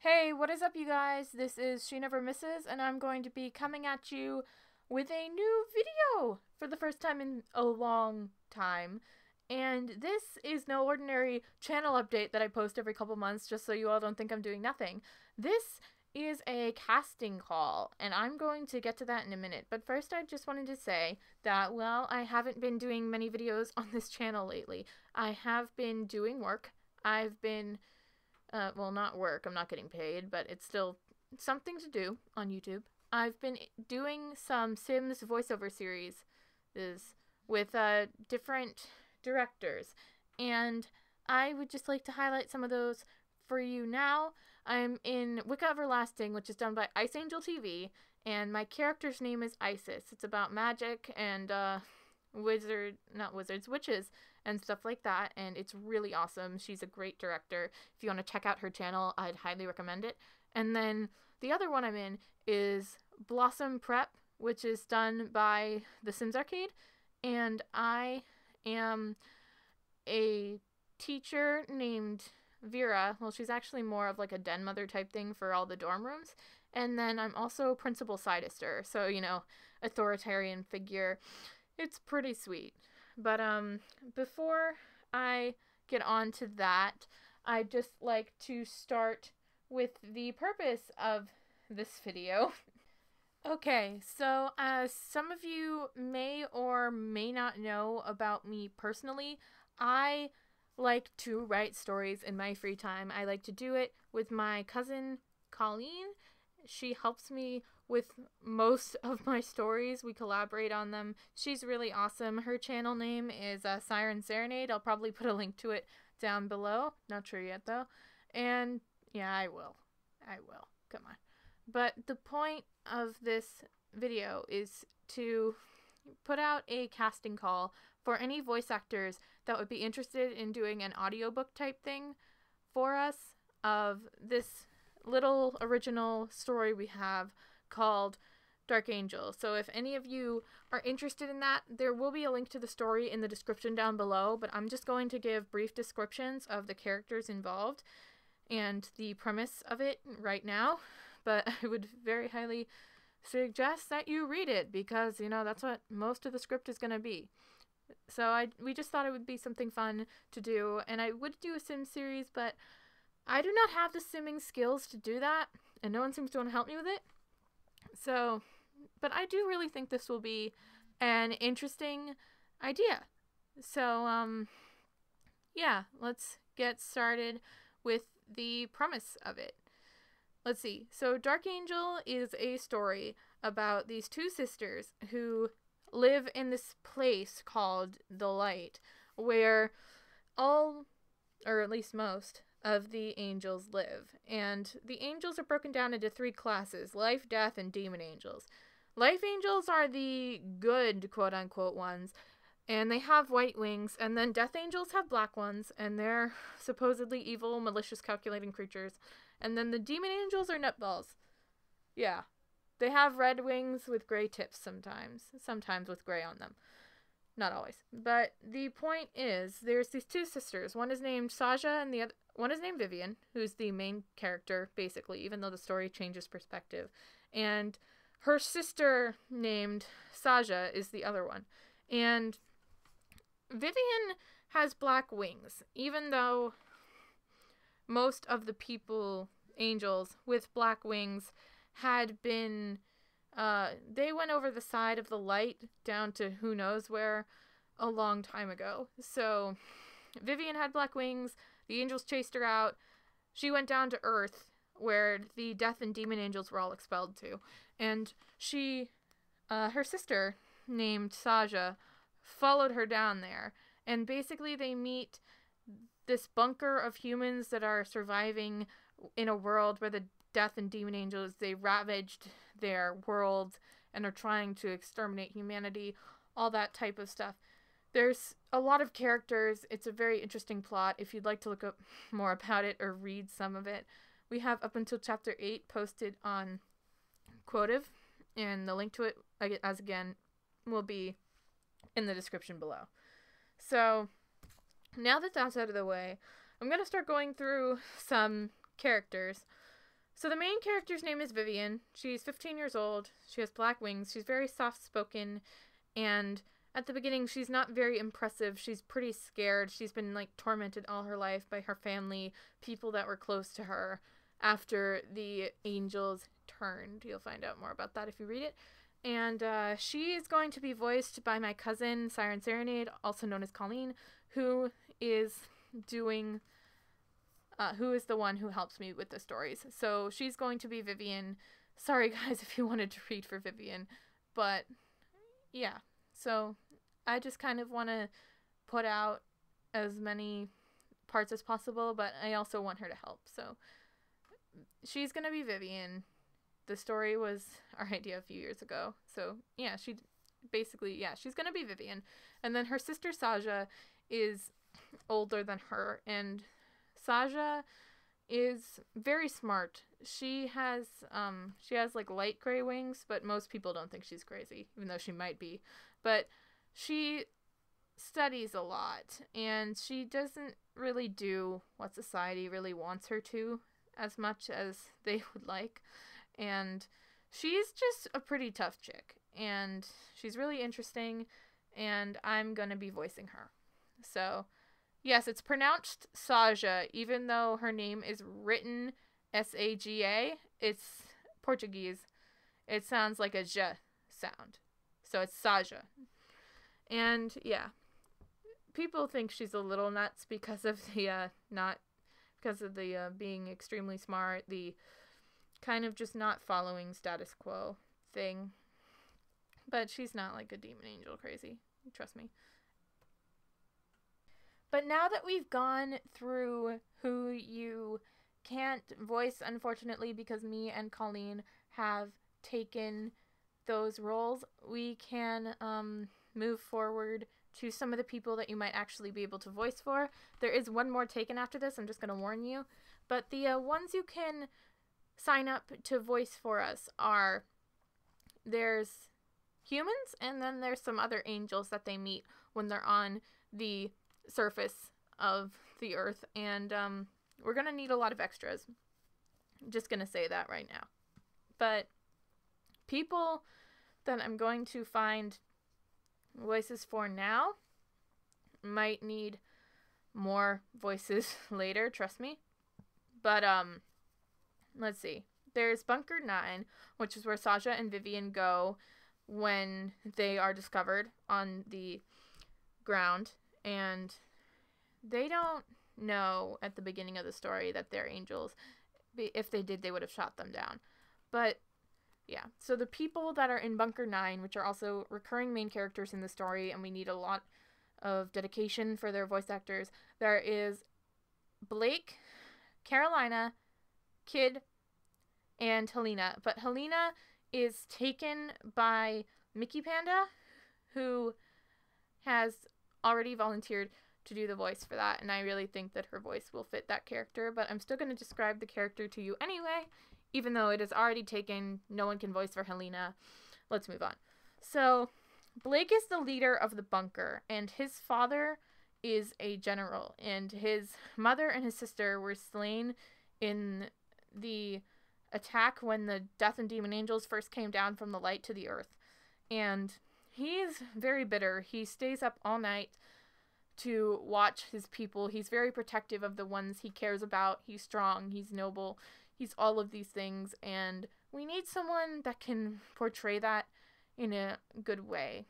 Hey, what is up, you guys? This is She Never Misses, and I'm going to be coming at you with a new video for the first time in a long time. And this is no ordinary channel update that I post every couple months just so you all don't think I'm doing nothing. This is a casting call, and I'm going to get to that in a minute. But first, I just wanted to say that, well, I haven't been doing many videos on this channel lately. I have been doing work. I've been well, not work, I'm not getting paid, but it's still something to do on YouTube. I've been doing some Sims voiceover series with different directors, and I would just like to highlight some of those for you now. I'm in Wicca Everlasting, which is done by Ice Angel TV, and my character's name is Isis. It's about magic and witches and stuff like that, and it's really awesome. She's a great director. If you want to check out her channel, I'd highly recommend it. And then the other one I'm in is Blossom Prep, which is done by The Sims Arcade, and I am a teacher named Vera. Well, she's actually more of like a den mother type thing for all the dorm rooms. And then I'm also principal sidister, so, authoritarian figure. It's pretty sweet. But before I get on to that, I'd just like to start with the purpose of this video. Okay, so as some of you may or may not know about me personally, I like to write stories in my free time. I like to do it with my cousin Colleen. She helps me with most of my stories. We collaborate on them. She's really awesome. Her channel name is Siren Serenade. I'll probably put a link to it down below. Not sure yet, though. And yeah, I will. Come on. But the point of this video is to put out a casting call for any voice actors that would be interested in doing an audiobook type thing for us of this little original story we have called Dark Angel. So if any of you are interested in that, there will be a link to the story in the description down below, but I'm just going to give brief descriptions of the characters involved and the premise of it right now. But I would very highly suggest that you read it because, that's what most of the script is going to be. So we just thought it would be something fun to do, and I would do a sim series, but I do not have the simming skills to do that, and no one seems to want to help me with it. So, but I do really think this will be an interesting idea. So, yeah, let's get started with the premise of it. Let's see. So, Dark Angel is a story about these two sisters who live in this place called the Light, where all, or at least most, of the angels live. And the angels are broken down into three classes: life, death, and demon angels. Life angels are the good, quote-unquote, ones, and they have white wings. And then death angels have black ones, and they're supposedly evil, malicious, calculating creatures. And then the demon angels are nutballs. Yeah. They have red wings with gray tips sometimes with gray on them. Not always. But the point is, there's these two sisters. One is named Saja, and the other one is named Vivian, who's the main character, basically, even though the story changes perspective. And her sister, named Saja, is the other one. And Vivian has black wings, even though most of the people, angels, with black wings had been, they went over the side of the light down to who knows where a long time ago. So Vivian had black wings. The angels chased her out. She went down to Earth, where the death and demon angels were all expelled to. And her sister, named Saja, followed her down there. And basically they meet this bunker of humans that are surviving in a world where the death and demon angels, they ravaged their world and are trying to exterminate humanity, all that type of stuff. There's a lot of characters. It's a very interesting plot. If you'd like to look up more about it or read some of it, we have up until chapter 8 posted on Quotive, and the link to it, as again, will be in the description below. So now that that's out of the way, I'm going to start going through some characters. So the main character's name is Vivian. She's 15 years old. She has black wings. She's very soft-spoken, and at the beginning she's not very impressive. She's pretty scared. She's been like tormented all her life by her family, people that were close to her after the angels turned. You'll find out more about that if you read it. And she is going to be voiced by my cousin, Siren Serenade, also known as Colleen, who is doing... who is the one who helps me with the stories. So she's going to be Vivian. Sorry, guys, if you wanted to read for Vivian. But, yeah. So I just kind of want to put out as many parts as possible, but I also want her to help. So she's going to be Vivian. The story was our idea a few years ago. So, yeah, she's going to be Vivian. And then her sister Saja is older than her, and Saja is very smart. She has like light gray wings, but most people don't think she's crazy, even though she might be. But she studies a lot, and she doesn't really do what society really wants her to as much as they would like. And she's just a pretty tough chick, and she's really interesting, and I'm gonna be voicing her. So yes, it's pronounced Saja, even though her name is written S-A-G-A. It's Portuguese. It sounds like a J sound. So it's Saja. And yeah, people think she's a little nuts because of the, being extremely smart, the kind of just not following status quo thing. But she's not like a demon angel crazy. Trust me. But now that we've gone through who you can't voice, unfortunately, because me and Colleen have taken those roles, we can move forward to some of the people that you might actually be able to voice for. There is one more taken after this, I'm just going to warn you. But the ones you can sign up to voice for us are, there's humans, and then there's some other angels that they meet when they're on the surface of the earth, and we're gonna need a lot of extras. I'm just gonna say that right now. But people that I'm going to find voices for now might need more voices later, trust me. But let's see. There's Bunker 9, which is where Saja and Vivian go when they are discovered on the ground. And they don't know at the beginning of the story that they're angels. If they did, they would have shot them down. But, yeah. So the people that are in Bunker 9, which are also recurring main characters in the story, and we need a lot of dedication for their voice actors, there is Blake, Carolina, Kid, and Helena. But Helena is taken by Mickey Panda, who has already volunteered to do the voice for that, and I really think that her voice will fit that character, but I'm still going to describe the character to you anyway, even though it is already taken. No one can voice for Helena. Let's move on. So Blake is the leader of the bunker, and his father is a general, and his mother and his sister were slain in the attack when the Death and Demon Angels first came down from the light to the earth. And he's very bitter. He stays up all night to watch his people. He's very protective of the ones he cares about. He's strong. He's noble. He's all of these things. And we need someone that can portray that in a good way.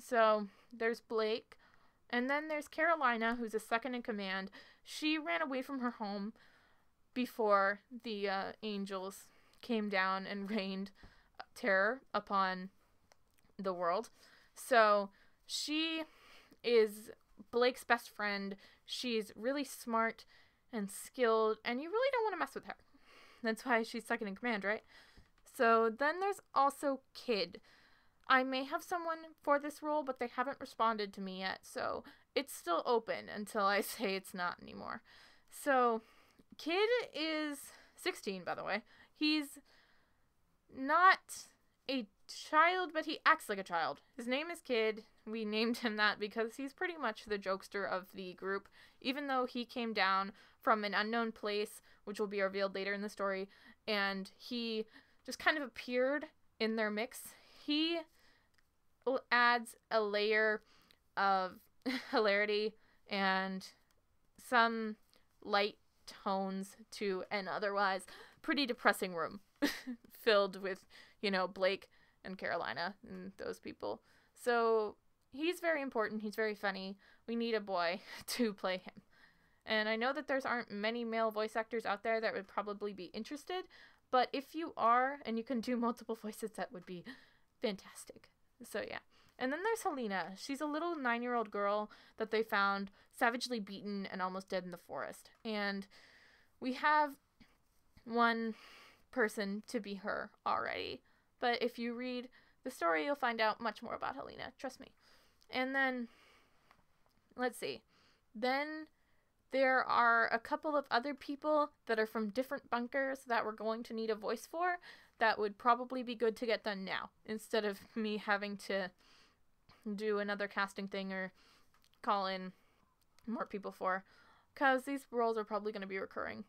So there's Blake. And then there's Carolina, who's a second in command. She ran away from her home before the angels came down and rained terror upon the world. So she is Blake's best friend. She's really smart and skilled, and you really don't want to mess with her. That's why she's second in command, right? So then there's also Kid. I may have someone for this role, but they haven't responded to me yet, so it's still open until I say it's not anymore. So Kid is 16, by the way. He's not a child, but he acts like a child. His name is Kid. We named him that because he's pretty much the jokester of the group, even though he came down from an unknown place which will be revealed later in the story, and he just kind of appeared in their mix. He adds a layer of hilarity and some light tones to an otherwise pretty depressing room filled with, Blake and Carolina and those people. So he's very important. He's very funny. We need a boy to play him. And I know that there aren't many male voice actors out there that would probably be interested, but if you are and you can do multiple voices, that would be fantastic. So yeah. And then there's Helena. She's a little 9-year-old girl that they found savagely beaten and almost dead in the forest. And we have one person to be her already. But if you read the story, you'll find out much more about Helena. Trust me. And then, let's see. Then there are a couple of other people that are from different bunkers that we're going to need a voice for that would probably be good to get done now, instead of me having to do another casting thing or call in more people for, because these roles are probably going to be recurring.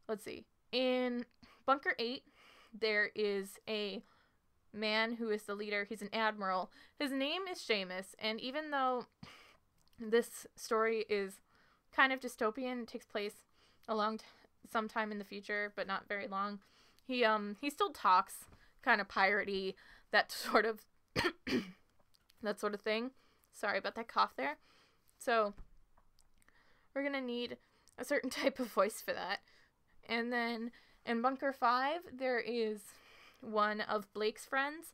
Let's see. In Bunker 8, there is a man who is the leader. He's an admiral. His name is Seamus, and even though this story is kind of dystopian, it takes place sometime in the future, but not very long, he still talks kind of piratey, that sort of thing. Sorry about that cough there. So we're gonna need a certain type of voice for that. And then in Bunker 5, there is one of Blake's friends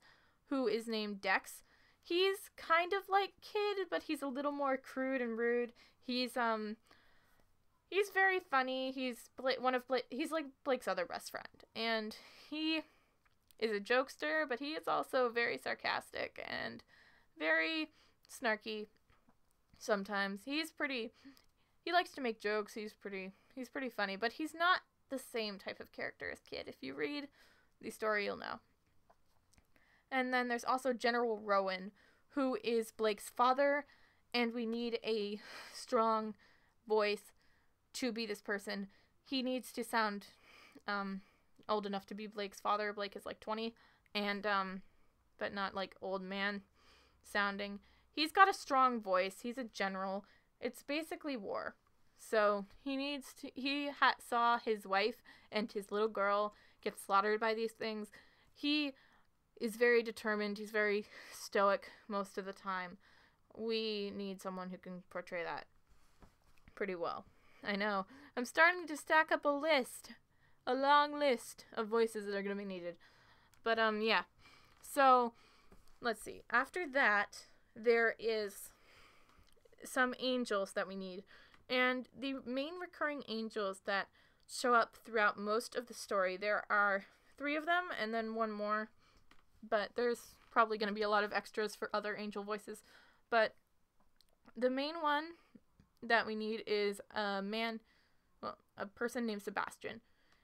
who is named Dex. He's kind of like Kid, but he's a little more crude and rude. He's very funny. He's like Blake's other best friend, and he is a jokester, but he is also very sarcastic and very snarky sometimes. He likes to make jokes. He's pretty funny, but he's not the same type of character as Kid. If you read the story, you'll know. And then there's also General Rowan, who is Blake's father, and we need a strong voice to be this person. He needs to sound old enough to be Blake's father. Blake is like 20, and but not like old man sounding. He's got a strong voice. He's a general. It's basically war. So he saw his wife and his little girl get slaughtered by these things. He is very determined. He's very stoic most of the time. We need someone who can portray that pretty well. I know. I'm starting to stack up a long list of voices that are going to be needed. But, yeah. So, let's see. After that, there is some angels that we need. And the main recurring angels that show up throughout most of the story, there are 3 of them and then one more. But there's probably going to be a lot of extras for other angel voices. But the main one that we need is a person named Sebastian.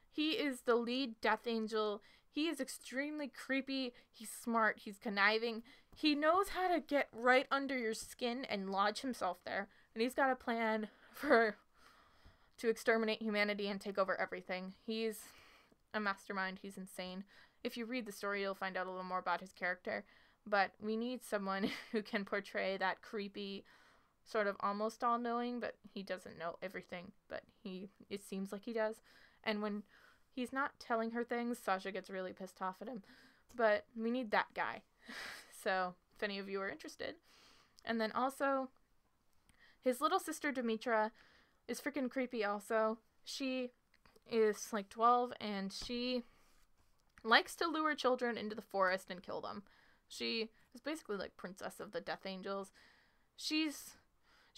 He is the lead death angel. He is extremely creepy. He's smart. He's conniving. He knows how to get right under your skin and lodge himself there. And he's got a plan to exterminate humanity and take over everything. He's a mastermind. He's insane. If you read the story, you'll find out a little more about his character. But we need someone who can portray that creepy, sort of almost all-knowing, but he doesn't know everything, but it seems like he does. And when he's not telling her things, Sasha gets really pissed off at him. But we need that guy. So, if any of you are interested. And then also, his little sister Demetra is freaking creepy also. She is like 12, and she likes to lure children into the forest and kill them. She is basically like Princess of the Death Angels. She's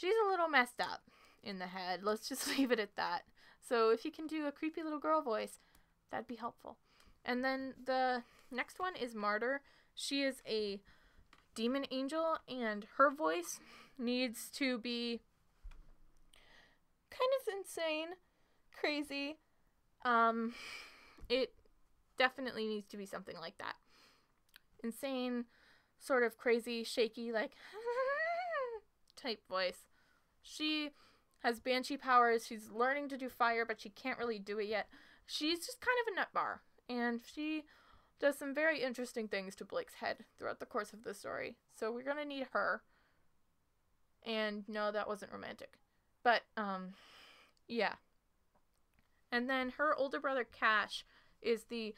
a little messed up in the head. Let's just leave it at that. So if you can do a creepy little girl voice, that'd be helpful. And then the next one is Martyr. She is a demon angel, and her voice needs to be kind of insane, crazy. It definitely needs to be something like that. Insane, sort of crazy, shaky, like type voice. She has banshee powers. She's learning to do fire, but she can't really do it yet. She's just kind of a nut bar, and she does some very interesting things to Blake's head throughout the course of the story. So we're gonna need her. And no, that wasn't romantic. But, yeah. And then her older brother, Cash, is the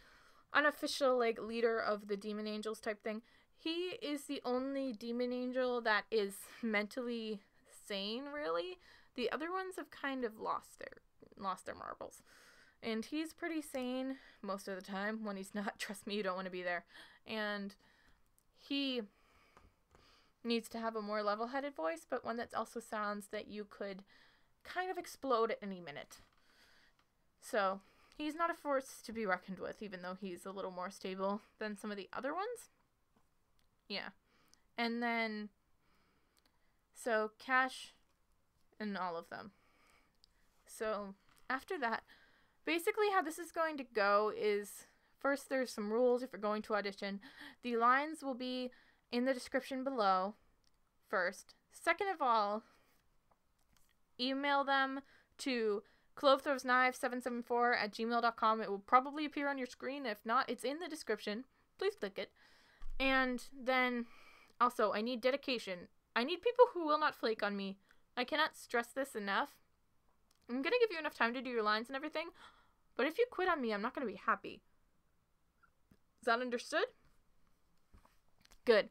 unofficial, like, leader of the demon angels type thing. He is the only demon angel that is mentally sane, really. The other ones have kind of lost their marbles. And he's pretty sane most of the time. When he's not, trust me, you don't want to be there. And he needs to have a more level-headed voice, but one that also sounds that you could kind of explode at any minute. So, he's not a force to be reckoned with, even though he's a little more stable than some of the other ones. Yeah. And then, so Cash and all of them. So, after that, basically how this is going to go is, first there's some rules if you're going to audition. The lines will be in the description below, first. Second of all, email them to clovethrowsknife774@gmail.com. It will probably appear on your screen. If not, it's in the description. Please click it. And then, also, I need dedication. I need people who will not flake on me. I cannot stress this enough. I'm going to give you enough time to do your lines and everything, but if you quit on me, I'm not going to be happy. Is that understood? Good.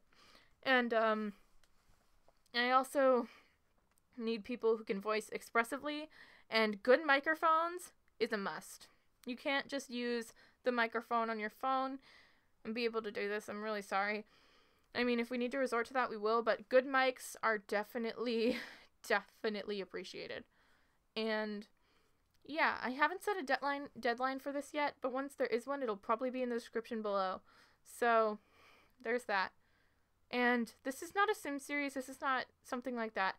And, I also need people who can voice expressively, and good microphones is a must. You can't just use the microphone on your phone and be able to do this. I'm really sorry. I mean, if we need to resort to that, we will, but good mics are definitely appreciated. And yeah, I haven't set a deadline for this yet, but once there is one, it'll probably be in the description below. So there's that. And this is not a sim series. This is not something like that.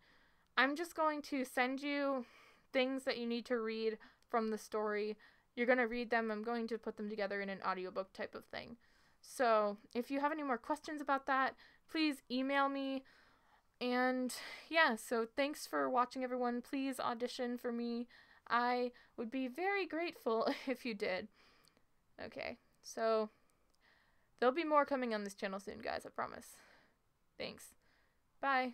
I'm just going to send you things that you need to read from the story. You're going to read them. I'm going to put them together in an audiobook type of thing. So if you have any more questions about that, please email me. And yeah, so thanks for watching, everyone. Please audition for me. I would be very grateful if you did. Okay, so there'll be more coming on this channel soon, guys, I promise. Thanks. Bye.